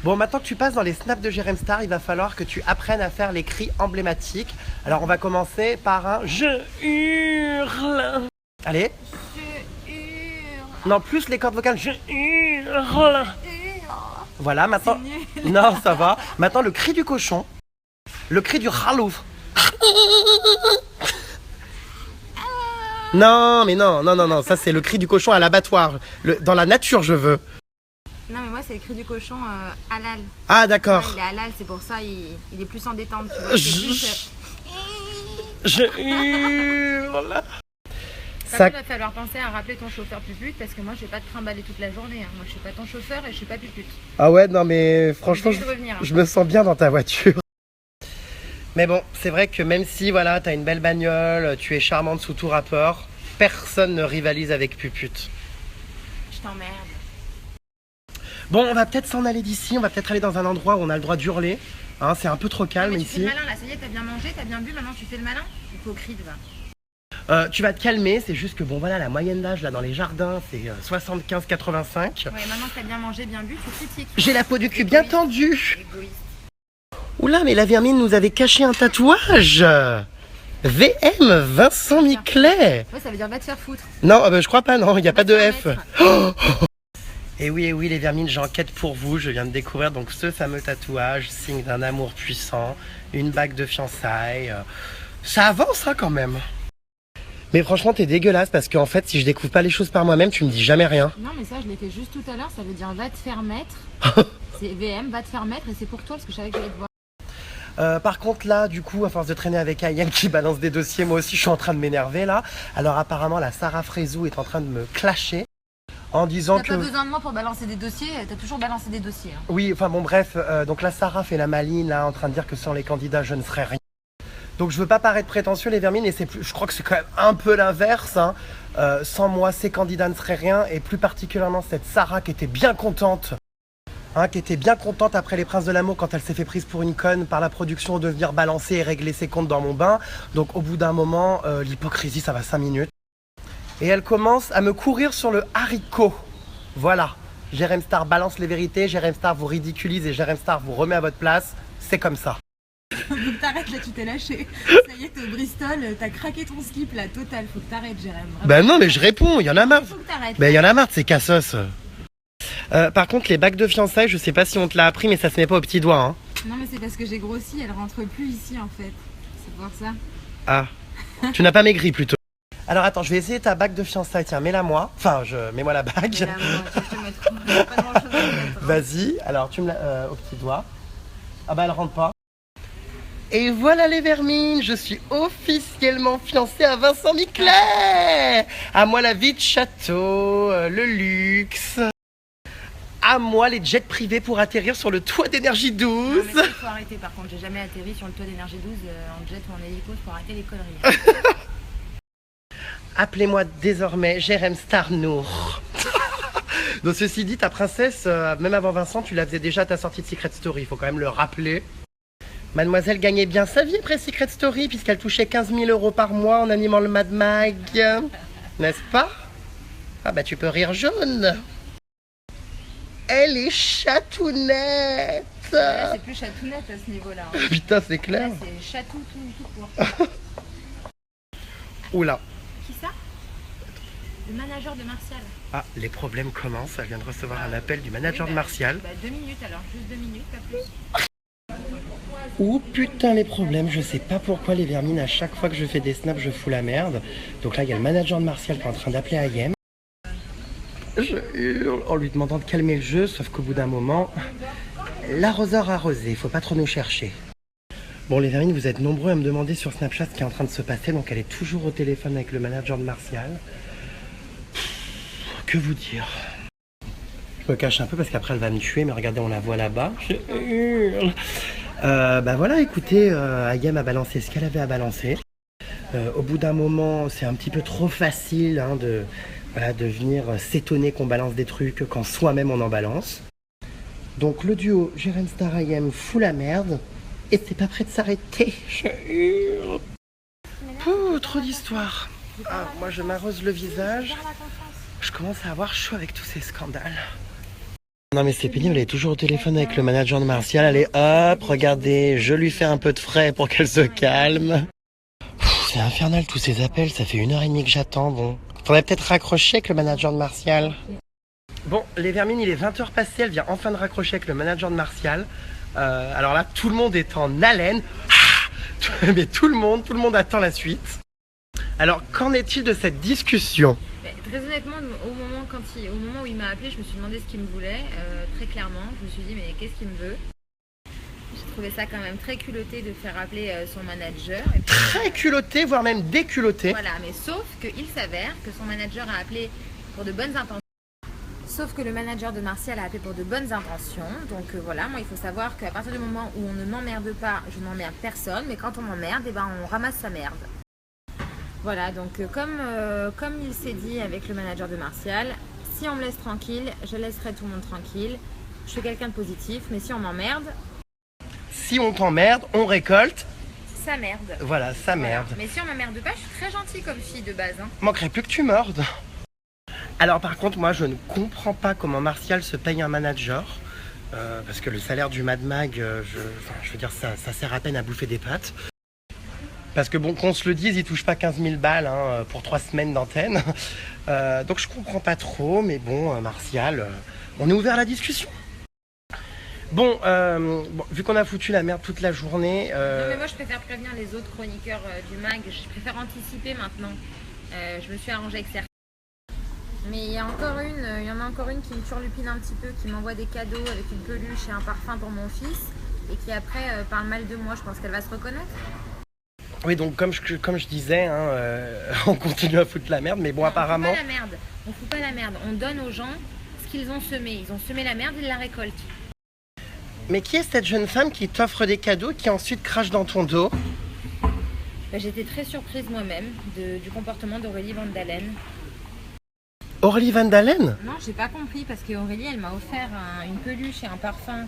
Bon, maintenant que tu passes dans les snaps de Jérém Star, il va falloir que tu apprennes à faire les cris emblématiques. Alors on va commencer par un je hurle. Allez. Non, plus les cordes vocales. Je hurle. Voilà, maintenant. Non, ça va. Maintenant, le cri du cochon. Le cri du ralouf. Non, mais non. Ça, c'est le cri du cochon à l'abattoir. Dans la nature, je veux. Non, mais moi, c'est le cri du cochon halal. Ah, d'accord. Ouais, il est halal, c'est pour ça il est plus en détente. Tu vois, c'est plus, Je hurle. Ça... Il va falloir penser à rappeler ton chauffeur pupute parce que moi je vais pas te trimballer toute la journée. Hein. Moi je suis pas ton chauffeur et je suis pas pupute. Ah ouais, non mais franchement, revenir, hein. Je me sens bien dans ta voiture. Mais bon, c'est vrai que même si voilà, t'as une belle bagnole, tu es charmante sous tout rapport, personne ne rivalise avec pupute. Je t'emmerde. Bon, on va peut-être s'en aller d'ici, on va peut-être aller dans un endroit où on a le droit d'hurler. Hein, c'est un peu trop calme tu ici. fais le malin là, ça y est, t'as bien mangé, t'as bien bu, maintenant tu fais le malin. Hypocrite va. Tu vas te calmer, c'est juste que bon voilà, la moyenne d'âge là dans les jardins c'est 75-85. Ouais, maintenant que t'as bien mangé, bien bu, tu critiques. J'ai la peau du cul bien tendue. Égoïste. Oula, mais la vermine nous avait caché un tatouage. VM Vincent Miclet. Ouais, ça veut dire va te faire foutre. Non, je crois pas, non, il n'y a pas de F. Oh Et oui, les vermines, j'enquête pour vous. Je viens de découvrir donc ce fameux tatouage, signe d'un amour puissant, une bague de fiançailles. Ça avance hein, quand même. Mais franchement, t'es dégueulasse parce qu'en fait, si je découvre pas les choses par moi-même, tu me dis jamais rien. Non, mais ça, je l'ai fait juste tout à l'heure. Ça veut dire va te faire mettre. C'est VM, va te faire mettre et c'est pour toi parce que je savais que j'allais te voir. Par contre là, du coup, à force de traîner avec Ayem qui balance des dossiers, moi aussi je suis en train de m'énerver là. Alors apparemment la Sarah Frézou est en train de me clasher en disant que... T'as pas besoin de moi pour balancer des dossiers, t'as toujours balancé des dossiers. Hein. Oui, enfin bon bref, donc la Sarah fait la maline là en train de dire que sans les candidats je ne serais rien. Donc je veux pas paraître prétentieux les vermines et c'est plus, je crois que c'est quand même un peu l'inverse. Hein. Sans moi ces candidats ne seraient rien et plus particulièrement cette Sarah qui était bien contente. Hein, qui était bien contente après les Princes de l'amour quand elle s'est fait prise pour une conne par la production de venir balancer et régler ses comptes dans mon bain. Donc au bout d'un moment, l'hypocrisie ça va 5 minutes. Et elle commence à me courir sur le haricot. Voilà, Jérém Star balance les vérités, Jérém Star vous ridiculise et Jérém Star vous remet à votre place. C'est comme ça. Faut que t'arrêtes là, tu t'es lâché. Ça y est, t'es au Bristol, t'as craqué ton slip là, total. Faut que t'arrêtes, Jérém. Ben non, mais je réponds, il y en a marre. Faut que t'arrêtes. Ben il y en a marre de ces cassos. Par contre, les bagues de fiançailles, je sais pas si on te l'a appris, mais ça se met pas au petit doigt. Hein. Non, mais c'est parce que j'ai grossi, elle rentre plus ici en fait. C'est pour ça. Ah, tu n'as pas maigri plutôt. Alors attends, je vais essayer ta bague de fiançailles. Tiens, mets-la moi. Enfin, mets-moi la bague. Mais là, moi, je te mettre pas grand chose à mettre. Vas-y, alors tu me la au petit doigt. Ah bah elle rentre pas. Et voilà les vermines, je suis officiellement fiancée à Vincent Miclet. À moi la vie de château, le luxe. À moi les jets privés pour atterrir sur le toit d'énergie 12. Non, mais il faut arrêter par contre, j'ai jamais atterri sur le toit d'énergie 12 en jet ou en hélico, faut arrêter les conneries. Appelez-moi désormais Jérém Star Nour. Donc ceci dit, ta princesse, même avant Vincent, tu la faisais déjà à ta sortie de Secret Story, il faut quand même le rappeler. Mademoiselle gagnait bien sa vie après Secret Story, puisqu'elle touchait 15 000 € par mois en animant le Mad Mag. N'est-ce pas? Ah bah tu peux rire jaune. Elle est chatounette. Là, c'est plus chatounette à ce niveau-là. Hein. Putain, c'est clair. Là, c'est chatou tout court. Oula. Qui ça? Le manager de Martial. Ah, les problèmes commencent. Elle vient de recevoir un appel du manager de Martial. Bah 2 minutes alors, juste 2 minutes, pas plus. Oh putain les problèmes, je sais pas pourquoi les vermines, à chaque fois que je fais des snaps, je fous la merde. Donc là, il y a le manager de Martial qui est en train d'appeler Ayem. Je hurle en lui demandant de calmer le jeu, sauf qu'au bout d'un moment, l'arroseur arrosé, faut pas trop nous chercher. Bon les vermines, vous êtes nombreux à me demander sur Snapchat ce qui est en train de se passer. Donc elle est toujours au téléphone avec le manager de Martial. Que vous dire? Je me cache un peu parce qu'après elle va me tuer. Mais regardez, on la voit là-bas. Je hurle. Bah voilà, écoutez, Ayem a balancé ce qu'elle avait à balancer. Au bout d'un moment, c'est un petit peu trop facile hein, de venir s'étonner qu'on balance des trucs quand soi-même on en balance. Donc le duo Jérém Star Ayem fout la merde et c'est pas prêt de s'arrêter. Je hurle. Ouh, trop d'histoires. Ah, moi je m'arrose le visage. Je commence à avoir chaud avec tous ces scandales. Non mais c'est pénible, elle est toujours au téléphone avec le manager de Martial. Allez hop, regardez, je lui fais un peu de frais pour qu'elle se calme. C'est infernal tous ces appels, ça fait 1h30 que j'attends. Bon, faudrait peut-être raccrocher avec le manager de Martial. Bon, les vermines, il est 20h passé, elle vient enfin de raccrocher avec le manager de Martial. Alors là, tout le monde est en haleine. Ah, mais tout le monde attend la suite. Alors, qu'en est-il de cette discussion? Très honnêtement, au moment où il m'a appelé, je me suis demandé ce qu'il me voulait, très clairement. Je me suis dit, mais qu'est-ce qu'il me veut? J'ai trouvé ça quand même très culotté de faire appeler son manager. Et puis, très culotté, voire même déculotté. Voilà, mais sauf qu'il s'avère que son manager a appelé pour de bonnes intentions. Sauf que le manager de Martial a appelé pour de bonnes intentions. Donc voilà, moi il faut savoir qu'à partir du moment où on ne m'emmerde pas, je n'emmerde personne. Mais quand on m'emmerde, eh ben, on ramasse sa merde. Voilà, donc comme il s'est dit avec le manager de Martial, si on me laisse tranquille, je laisserai tout le monde tranquille. Je suis quelqu'un de positif, mais si on m'emmerde... Si on t'emmerde, on récolte... sa merde. Voilà, sa merde. Mais si on m'emmerde pas, je suis très gentille comme fille de base. Hein. Manquerait plus que tu mordes. Alors par contre, moi je ne comprends pas comment Martial se paye un manager. Parce que le salaire du Mad Mag, je veux dire, ça sert à peine à bouffer des pâtes. Parce que bon, qu'on se le dise, il touche pas 15 000 balles hein, pour 3 semaines d'antenne. Donc je comprends pas trop, mais bon, Martial, on est ouvert à la discussion. Bon, vu qu'on a foutu la merde toute la journée... Non mais moi je préfère prévenir les autres chroniqueurs du mag, je préfère anticiper maintenant. Je me suis arrangée avec certains. Mais il y en a encore une qui me turlupine un petit peu, qui m'envoie des cadeaux avec une peluche et un parfum pour mon fils. Et qui après parle mal de moi, je pense qu'elle va se reconnaître. Oui, donc comme je disais, hein, on continue à foutre la merde, mais bon, non, apparemment... On fout pas la merde, on donne aux gens ce qu'ils ont semé. Ils ont semé la merde, ils la récoltent. Mais qui est cette jeune femme qui t'offre des cadeaux, qui ensuite crache dans ton dos? J'étais très surprise moi-même du comportement d'Aurélie Van Dalen. Aurélie Van Dalen? Non, j'ai pas compris, parce qu'Aurélie, elle m'a offert une peluche et un parfum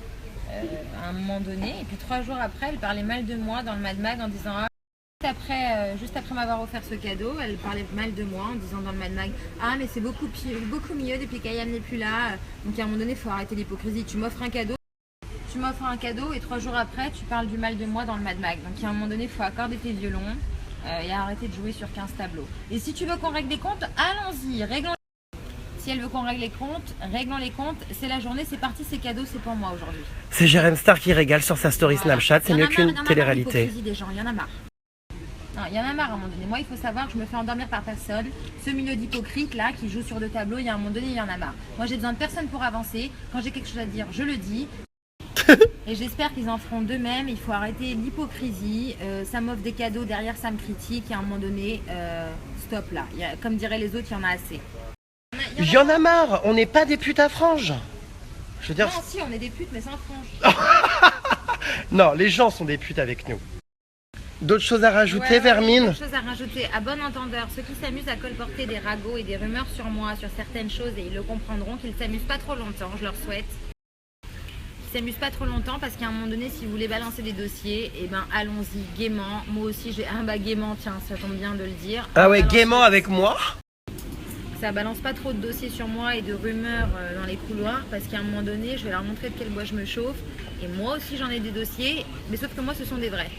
à un moment donné. Et puis 3 jours après, elle parlait mal de moi dans le Mad Mag en disant... Juste après m'avoir offert ce cadeau, elle parlait mal de moi en disant dans le Mad Mag: ah mais c'est beaucoup mieux depuis qu'Ayam n'est plus là. Donc à un moment donné, il faut arrêter l'hypocrisie. Tu m'offres un cadeau et 3 jours après, tu parles du mal de moi dans le Mad Mag. Donc à un moment donné, il faut accorder tes violons et arrêter de jouer sur 15 tableaux. Et si tu veux qu'on règle des comptes, allons-y, réglons. Si elle veut qu'on règle les comptes, réglons les comptes. C'est la journée, c'est parti, c'est cadeau, c'est pour moi aujourd'hui. C'est Jérém Star qui régale sur sa story voilà. Snapchat, c'est mieux qu'une télé-réalité. Des gens, il y en a marre. Il y en a marre à un moment donné. Moi, il faut savoir que je me fais endormir par personne. Ce milieu d'hypocrites là qui joue sur 2 tableaux, il y a un moment donné, il y en a marre. Moi, j'ai besoin de personne pour avancer. Quand j'ai quelque chose à dire, je le dis. Et j'espère qu'ils en feront de même. Il faut arrêter l'hypocrisie. Ça m'offre des cadeaux, derrière ça me critique. Et à un moment donné, stop là. Comme diraient les autres, il y en a assez. Il y en a marre. On n'est pas des putes à franges. Je veux dire... Non, si, on est des putes, mais sans franges. Non, les gens sont des putes avec nous. D'autres choses à rajouter, Vermine? D'autres choses à rajouter. À bon entendeur, ceux qui s'amusent à colporter des ragots et des rumeurs sur moi, sur certaines choses, et ils le comprendront, qu'ils ne s'amusent pas trop longtemps, je leur souhaite. Qu'ils ne s'amusent pas trop longtemps, parce qu'à un moment donné, si vous voulez balancer des dossiers, eh ben allons-y, gaiement. Moi aussi, j'ai... Ah bah gaiement, tiens, ça tombe bien de le dire. Ah ouais, gaiement avec moi? Ça balance pas trop de dossiers sur moi et de rumeurs dans les couloirs, parce qu'à un moment donné, je vais leur montrer de quel bois je me chauffe. Et moi aussi, j'en ai des dossiers, mais sauf que moi, ce sont des vrais.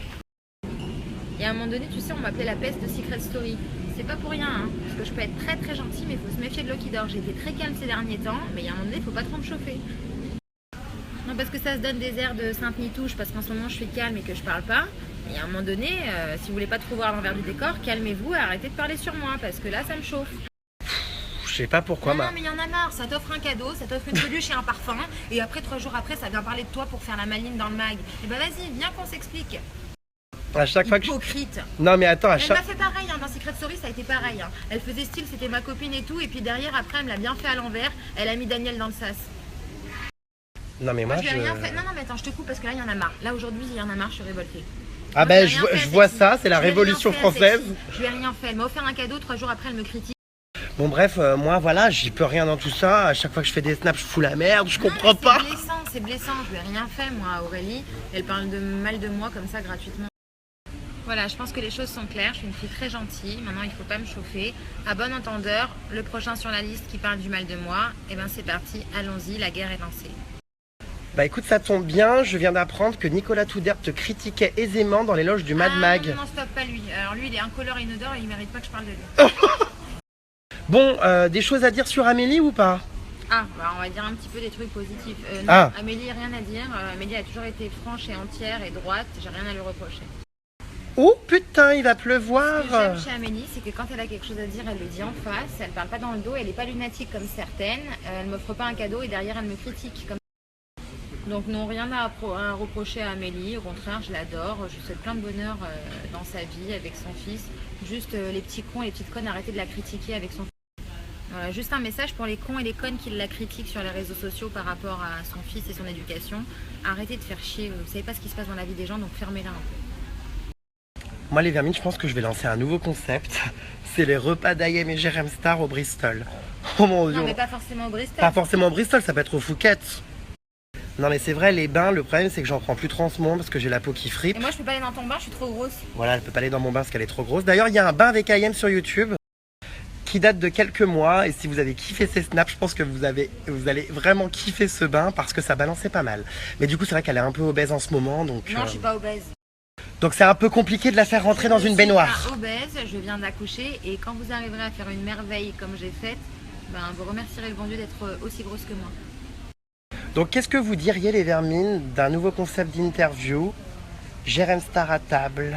Et à un moment donné, tu sais, on m'appelait la peste de Secret Story. C'est pas pour rien, hein, parce que je peux être très très gentille, mais il faut se méfier de l'eau qui dort. J'ai été très calme ces derniers temps, mais il y a un moment donné, il faut pas trop me chauffer. Non, parce que ça se donne des airs de Sainte-Nitouche, parce qu'en ce moment, je suis calme et que je parle pas. Et à un moment donné, si vous voulez pas trop voir l'envers du décor, calmez-vous et arrêtez de parler sur moi, parce que là, ça me chauffe. Je sais pas pourquoi, non, mais il y en a marre, ça t'offre un cadeau, ça t'offre une peluche et un parfum, et après 3 jours après, ça vient parler de toi pour faire la maline dans le mag. Et bah vas-y, viens qu'on s'explique. À chaque fois que je... Hypocrite. Non mais attends, à Elle chaque... m'a fait pareil, hein. Dans Secret Story ça a été pareil. Hein. Elle faisait style, c'était ma copine et tout, et puis derrière après elle me l'a bien fait à l'envers, elle a mis Daniel dans le sas. Non mais moi Moi je lui ai rien fait. Non mais attends, je te coupe parce que là il y en a marre. Là aujourd'hui il y en a marre, je suis révoltée. Ah Moi, ben je lui ai rien je fait, vois Sexy. ça, c'est la Je lui ai rien Révolution fait, française. Sexy. Je lui ai rien fait, elle m'a offert un cadeau, 3 jours après elle me critique. Bon bref, moi voilà, j'y peux rien dans tout ça. À chaque fois que je fais des snaps, je fous la merde, je comprends pas. C'est blessant, je lui ai rien fait moi à Aurélie. Elle parle mal de moi comme ça gratuitement. Voilà, je pense que les choses sont claires, je suis une fille très gentille, maintenant il faut pas me chauffer. À bon entendeur, le prochain sur la liste qui parle du mal de moi, et ben c'est parti, allons-y, la guerre est lancée. Bah écoute, ça tombe bien, je viens d'apprendre que Nicolas Toudert te critiquait aisément dans l'éloge du Mad Mag. Non, stop, pas lui. Alors lui il est incolore et inodore et il mérite pas que je parle de lui. Bon, des choses à dire sur Amélie ou pas? Ah, bah on va dire un petit peu des trucs positifs. Non, Ah. Amélie, rien à dire. Amélie a toujours été franche et entière et droite, j'ai rien à lui reprocher. Oh putain, il va Ce que pleuvoir. j'aime chez Amélie, c'est que quand elle a quelque chose à dire, elle le dit en face, elle parle pas dans le dos, elle est pas lunatique comme certaines, elle m'offre pas un cadeau et derrière elle me critique. Donc non, rien à reprocher à Amélie, au contraire, je l'adore, je souhaite plein de bonheur dans sa vie avec son fils. Juste les petits cons et les petites connes, arrêtez de la critiquer avec son fils. Voilà, juste un message pour les cons et les connes qui la critiquent sur les réseaux sociaux par rapport à son fils et son éducation. Arrêtez de faire chier, vous savez pas ce qui se passe dans la vie des gens, donc fermez-la un peu. Moi les vermines, je pense que je vais lancer un nouveau concept. C'est les repas d'Ayem et Jérém Star au Bristol. Oh mon dieu. Non mais pas forcément au Bristol. Pas forcément au Bristol, ça peut être au Phuket. Non mais c'est vrai, les bains, le problème c'est que j'en prends plus trop en ce moment parce que j'ai la peau qui fripe. Et moi je peux pas aller dans ton bain, je suis trop grosse. Voilà, elle peut pas aller dans mon bain parce qu'elle est trop grosse. D'ailleurs, il y a un bain avec Ayem sur YouTube qui date de quelques mois. Et si vous avez kiffé ces snaps, je pense que vous allez vraiment kiffer ce bain parce que ça balançait pas mal. Mais du coup, c'est vrai qu'elle est un peu obèse en ce moment. Donc, Non, je suis pas obèse. donc c'est un peu compliqué de la faire rentrer dans une baignoire. Je suis pas obèse, je viens d'accoucher et quand vous arriverez à faire une merveille comme j'ai faite, ben, vous remercierez le bon Dieu d'être aussi grosse que moi. Donc qu'est-ce que vous diriez les vermines d'un nouveau concept d'interview, Jérém Star à table,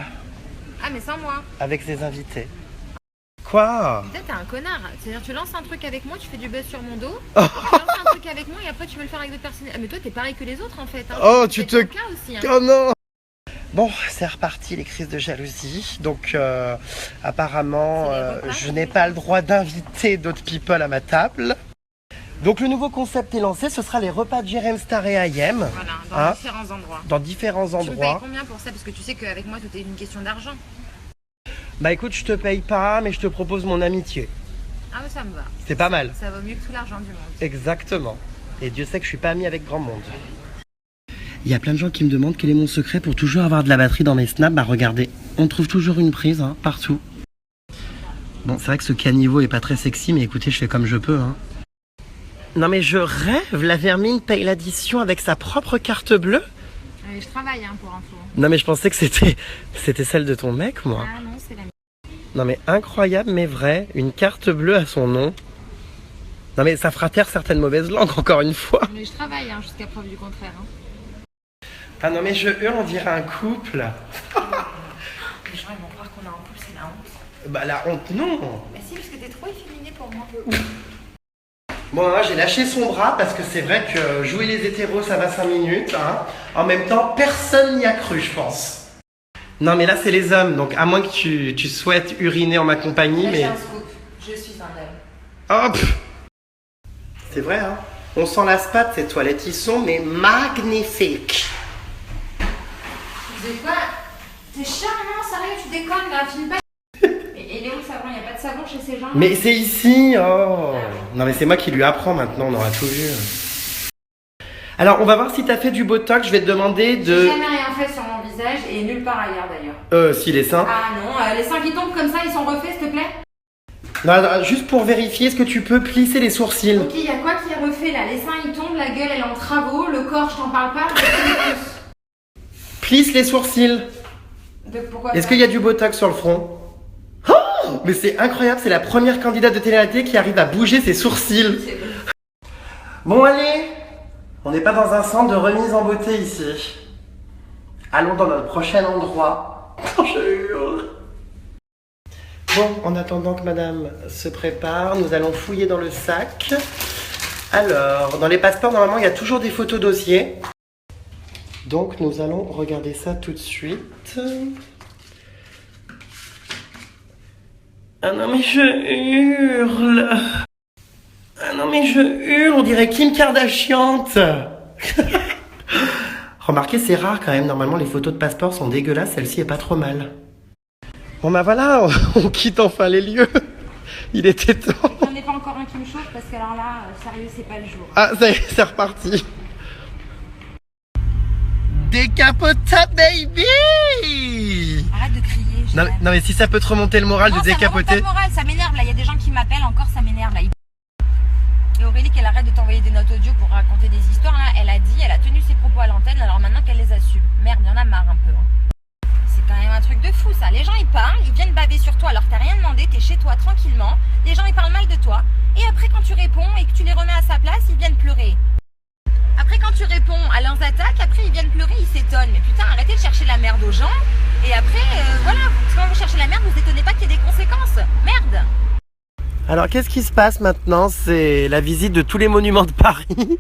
Ah mais sans moi. avec ses invités? Quoi? Peut-être t'es un connard. C'est-à-dire tu lances un truc avec moi, tu fais du buzz sur mon dos, tu lances un truc avec moi et après tu veux le faire avec d'autres personnes. Ah mais toi t'es pareil que les autres en fait. Hein. Oh, tu C'est te... ton cas aussi, hein. Oh non! Bon, c'est reparti les crises de jalousie. Donc apparemment, C'est les repas, je n'ai pas le droit d'inviter d'autres people à ma table. Donc le nouveau concept est lancé, ce sera les repas de Jérém Star et Ayem. Voilà, dans Hein, différents endroits. dans différents Tu me payes endroits. combien pour ça? Parce que tu sais qu'avec moi tout est une question d'argent. Bah écoute, je te paye pas, mais je te propose mon amitié. Ah mais ça me va. C'est pas mal. Ça vaut mieux que tout l'argent du monde. Exactement. Et Dieu sait que je suis pas ami avec grand monde. Il y a plein de gens qui me demandent quel est mon secret pour toujours avoir de la batterie dans mes snaps. Bah regardez, on trouve toujours une prise, hein, partout. Bon, c'est vrai que ce caniveau est pas très sexy, mais écoutez, je fais comme je peux, hein. Non mais je rêve, la vermine paye l'addition avec sa propre carte bleue. Je travaille hein, pour info. Non mais je pensais que c'était celle de ton mec, moi. Ah non, c'est la mienne. Non mais incroyable mais vrai, une carte bleue à son nom. Non mais ça fera taire certaines mauvaises langues encore une fois. Mais je travaille hein, jusqu'à preuve du contraire. Hein. Ah non mais eux on dirait un couple. Les gens ils vont croire qu'on a un couple, c'est la honte. Bah la honte non. Bah si, parce que t'es trop efféminé pour moi. Bon moi j'ai lâché son bras parce que c'est vrai que jouer les hétéros ça va 5 minutes. Hein. En même temps personne n'y a cru je pense. Non mais là c'est les hommes donc à moins que tu souhaites uriner en ma compagnie Là, mais... j'ai un scoop, je suis un homme. Hop. C'est vrai hein. On s'en lasse pas de ces toilettes, ils sont mais magnifiques. Tu sais quoi? T'es charmant, sérieux, tu déconnes là, filme pas. Et il est où le savon? Il n'y a pas de savon chez ces gens? Mais c'est ici, oh. Non mais c'est moi qui lui apprends maintenant, on aura tout vu. Alors on va voir si t'as fait du botox, je vais te demander J'ai de... jamais rien fait sur mon visage et nulle part ailleurs d'ailleurs. Si les seins. Ah non, les seins qui tombent comme ça, ils sont refaits s'il te plaît? Non, non, juste pour vérifier, est-ce que tu peux plisser les sourcils? Ok, il y a quoi qui est refait là? Les seins ils tombent, la gueule elle est en travaux, le corps je t'en parle pas. Plisse les sourcils. Pourquoi Est-ce qu'il y a du botox sur le front? Oh, mais c'est incroyable, c'est la première candidate de télé-réalité qui arrive à bouger ses sourcils. Bon allez, on n'est pas dans un centre de remise en beauté ici. Allons dans notre prochain endroit. Bonjour. Bon, en attendant que madame se prépare, nous allons fouiller dans le sac. Alors, dans les passeports, normalement, il y a toujours des photos dossiers. Donc, nous allons regarder ça tout de suite. Ah non mais je hurle. Ah non mais je hurle, on dirait Kim Kardashian. Remarquez, c'est rare quand même, normalement les photos de passeport sont dégueulasses, celle-ci est pas trop mal. Bon bah voilà, on quitte enfin les lieux. Il était temps. J'en ai pas encore un qui me chauffe parce que alors là, sérieux, c'est pas le jour. Ah ça y est, c'est reparti. Décapotable baby. Arrête de crier. Non mais si ça peut te remonter le moral de décapoter. Ça me remonte pas le moral, ça m'énerve là. Il y a des gens qui m'appellent encore, ça m'énerve là. Et Aurélie, qu'elle arrête de t'envoyer des notes audio pour raconter des histoires là. Elle a tenu ses propos à l'antenne, alors maintenant qu'elle les assume. Merde, il y en a marre un peu. C'est quand même un truc de fou ça. Les gens ils parlent, ils viennent baver sur toi alors que t'as rien demandé, t'es chez toi tranquillement. Les gens ils parlent mal de toi. Et après quand tu réponds et que tu les remets à sa place, ils viennent pleurer. Après quand tu réponds à leurs attaques, après ils viennent pleurer, ils s'étonnent. Mais putain, arrêtez de chercher la merde aux gens. Et après, voilà, quand vous cherchez la merde, vous étonnez pas qu'il y ait des conséquences. Merde. Alors qu'est-ce qui se passe maintenant? C'est la visite de tous les monuments de Paris.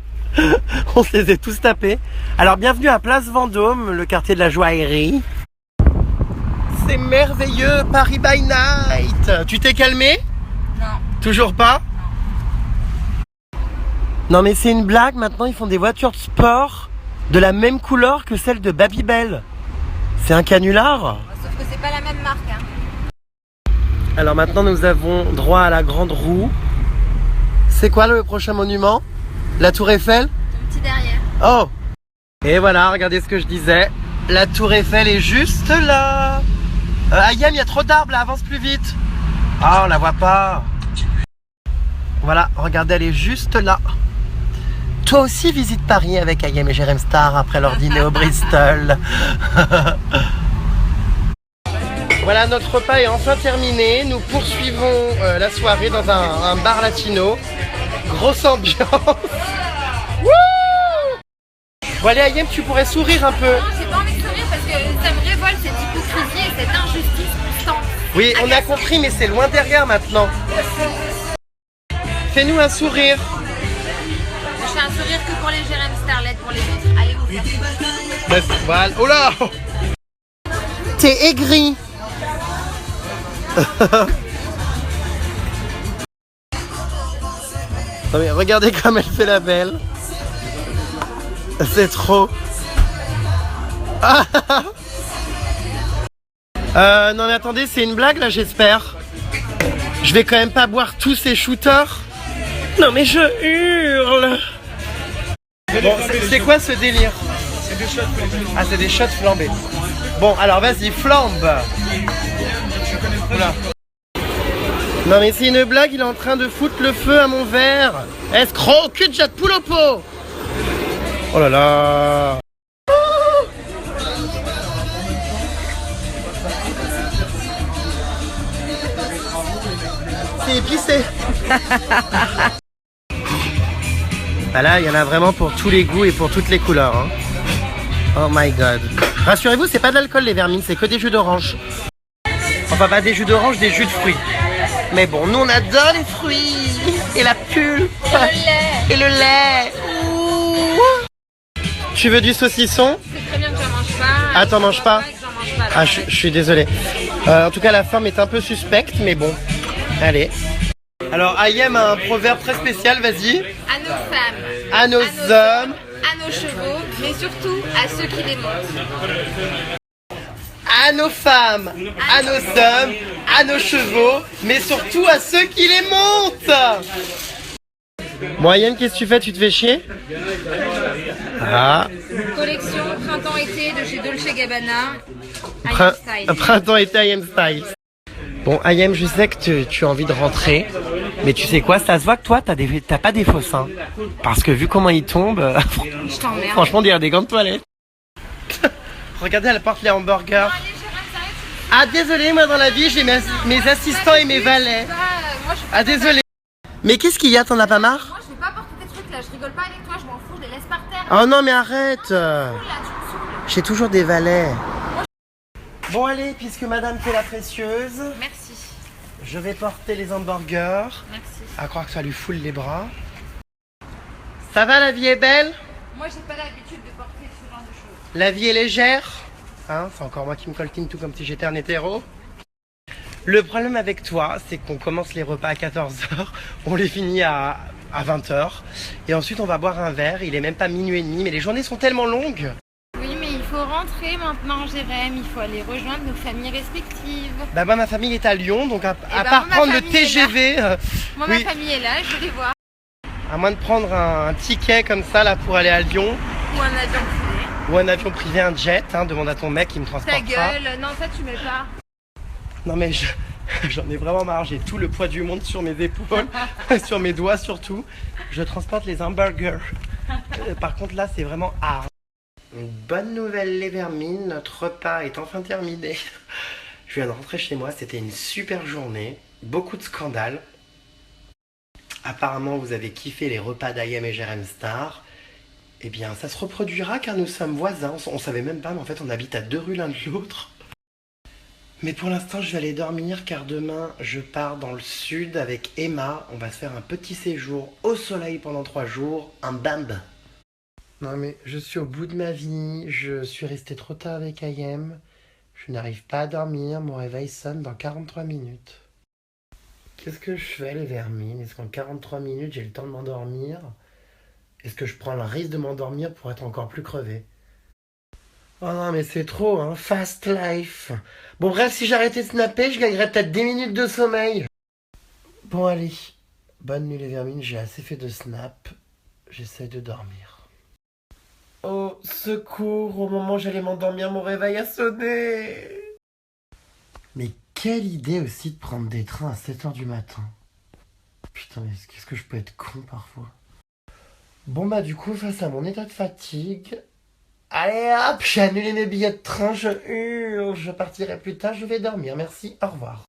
On se les a tous tapés. Alors bienvenue à Place Vendôme, le quartier de la joaillerie. C'est merveilleux, Paris by night. Tu t'es calmé? Non. Toujours pas? Non mais c'est une blague, maintenant ils font des voitures de sport de la même couleur que celle de Babybel. C'est un canular. Sauf que c'est pas la même marque. Hein. Alors maintenant nous avons droit à la grande roue. C'est quoi le prochain monument? La tour Eiffel? Ton petit derrière. Oh! Et voilà, regardez ce que je disais. La tour Eiffel est juste là. Ayem, il y a trop d'arbres là, avance plus vite. Ah, on la voit pas. Voilà, regardez, elle est juste là. Toi aussi visite Paris avec Ayem et Jérém Star après leur dîner au Bristol. Voilà, notre repas est enfin terminé. Nous poursuivons la soirée dans un bar latino. Grosse ambiance. Wouh! Bon allez Ayem, tu pourrais sourire un peu. Non, j'ai pas envie de sourire parce que ça me révolte cette hypocrisie et cette injustice constante. Oui, on a compris, mais c'est loin derrière maintenant. Fais-nous un sourire. Je fais un sourire que pour les Jérém Starlet, pour les autres. Allez vous faire. Voilà. Oh là! T'es aigri. Non mais regardez comme elle fait la belle. C'est trop. Non mais attendez, c'est une blague là j'espère. Je vais quand même pas boire tous ces shooters. Non mais je hurle. Bon, c'est quoi ce délire? C'est des shots flambés. Ah c'est des shots flambés. Bon alors vas-y, flambe. Oula. Non mais c'est une blague, il est en train de foutre le feu à mon verre. Escroc, cul de jatte poule au pot. Oh là là. C'est épicé. Bah là, il y en a vraiment pour tous les goûts et pour toutes les couleurs. Hein. Oh my god. Rassurez-vous, c'est pas de l'alcool les vermines, c'est que des jus d'orange. Enfin pas des jus d'orange, des jus de fruits. Mais bon, nous on adore les fruits. Et la pulpe. Et le lait. Ouh. Tu veux du saucisson? C'est très bien que j'en mange pas. Ah, t'en manges pas? Ah, je je suis désolé. En tout cas, la forme est un peu suspecte, mais bon. Allez. Alors, Ayem a un proverbe très spécial, vas-y. À nos femmes. À nos hommes. À nos chevaux, mais surtout à ceux qui les montent. À nos femmes, à nos hommes, à nos chevaux, mais surtout à ceux qui les montent. Bon, Ayem, qu'est-ce que tu fais? Tu te fais chier? Ah. Collection printemps-été de chez Dolce Gabbana. Ayem Style. Printemps-été Ayem Style. Bon, Ayem, je sais que tu as envie de rentrer, mais tu sais quoi, ça se voit que toi, t'as pas des faux seins. Parce que vu comment ils tombent, Je t'emmerde. franchement, on dirait des gants de toilette. Regardez, elle porte les hamburgers. Ah, désolé, moi dans la vie, j'ai mes assistants et mes valets. Ah, désolé. Mais qu'est-ce qu'il y a, t'en as pas marre? Moi, je vais pas porter tes trucs là, je rigole pas avec toi, je m'en fous, je les laisse par terre. Oh non, mais arrête. Là, tu me saoules. J'ai toujours des valets. Bon, allez, puisque madame fait la précieuse, Merci. je vais porter les hamburgers. Merci. À croire que ça lui foule les bras. Ça va, la vie est belle? Moi, j'ai pas l'habitude de porter ce genre de choses. La vie est légère? Hein, c'est encore moi qui me coltine tout comme si j'étais un hétéro. Le problème avec toi, c'est qu'on commence les repas à 14h, on les finit à 20h. Et ensuite, on va boire un verre. Il est même pas minuit et demi, mais les journées sont tellement longues. Oui, mais il faut rentrer maintenant, Jérém. Il faut aller rejoindre nos familles respectives. Bah moi, ma famille est à Lyon, donc à ben, part ma prendre le famille est TGV, Moi, oui, ma famille est là, je vais les voir. à moins de prendre un ticket comme ça là pour aller à Lyon, Ou un avion privé. ou un avion privé, un jet, hein, demande à ton mec qui me Ta transportera. gueule, non, ça tu mets pas. Non mais j'en ai vraiment marre, j'ai tout le poids du monde sur mes épaules, sur mes doigts surtout. Je transporte les hamburgers. Par contre là c'est vraiment hard. Une bonne nouvelle les vermines, notre repas est enfin terminé. Je viens de rentrer chez moi, c'était une super journée, beaucoup de scandales. Apparemment vous avez kiffé les repas d'Ayem et Jérém Star. Eh bien ça se reproduira car nous sommes voisins, on savait même pas mais en fait on habite à 2 rues l'un de l'autre. Mais pour l'instant, je vais aller dormir car demain, je pars dans le sud avec Emma. On va se faire un petit séjour au soleil pendant 3 jours, un bamb. Non mais je suis au bout de ma vie, je suis resté trop tard avec Ayem. Je n'arrive pas à dormir, mon réveil sonne dans 43 minutes. Qu'est-ce que je fais les vermines? Est-ce qu'en 43 minutes, j'ai le temps de m'endormir? Est-ce que je prends le risque de m'endormir pour être encore plus crevé? Oh non, mais c'est trop, hein. Fast life. Bon, bref, si j'arrêtais de snapper, je gagnerais peut-être 10 minutes de sommeil. Bon, allez. Bonne nuit, les vermines. J'ai assez fait de snap. J'essaie de dormir. Oh, secours. Au moment où j'allais m'endormir, mon réveil a sonné. Mais quelle idée aussi de prendre des trains à 7h du matin. Putain, mais qu'est-ce que je peux être con parfois. Bon, bah, du coup, face à mon état de fatigue... Allez hop, j'ai annulé mes billets de train, je hurle, je partirai plus tard, je vais dormir, merci, au revoir.